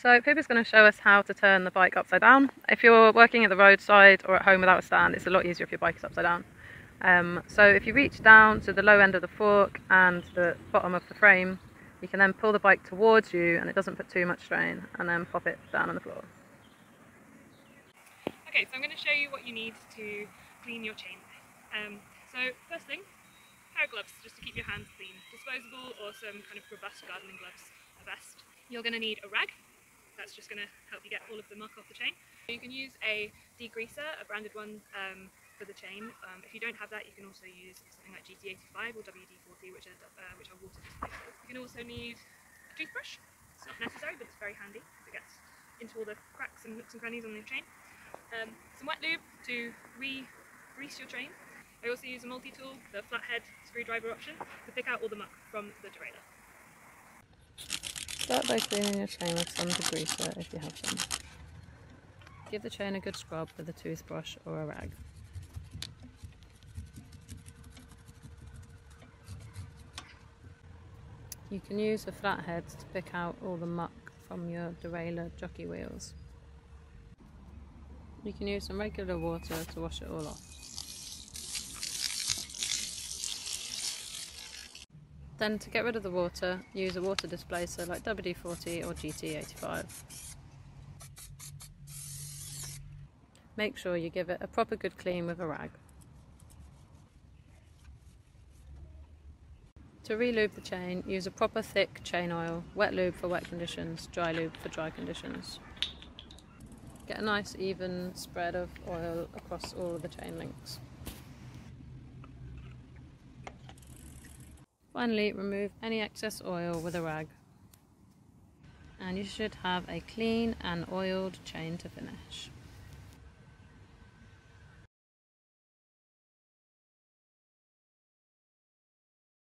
So Pip is going to show us how to turn the bike upside down. If you're working at the roadside or at home without a stand, it's a lot easier if your bike is upside down. So if you reach down to the low end of the fork and the bottom of the frame, you can then pull the bike towards you and it doesn't put too much strain, and then pop it down on the floor. Okay, so I'm going to show you what you need to clean your chain. So first thing, a pair of gloves just to keep your hands clean. Disposable or some kind of robust gardening gloves are best. You're going to need a rag. That's just going to help you get all of the muck off the chain. You can use a degreaser, a branded one for the chain. If you don't have that, you can also use something like GT85 or WD-40, which are water displacers. You can also need a toothbrush. It's not necessary, but it's very handy to get into all the cracks and nooks and crannies on your chain. Some wet lube to re-grease your chain. I also use a multi-tool, the flathead screwdriver option, to pick out all the muck from the derailleur. Start by cleaning your chain with some degreaser if you have some. Give the chain a good scrub with a toothbrush or a rag. You can use a flathead to pick out all the muck from your derailleur jockey wheels. You can use some regular water to wash it all off. Then to get rid of the water, use a water displacer like WD-40 or GT85. Make sure you give it a proper good clean with a rag. To re-lube the chain, use a proper thick chain oil, wet lube for wet conditions, dry lube for dry conditions. Get a nice even spread of oil across all of the chain links. Finally, remove any excess oil with a rag. And you should have a clean and oiled chain to finish.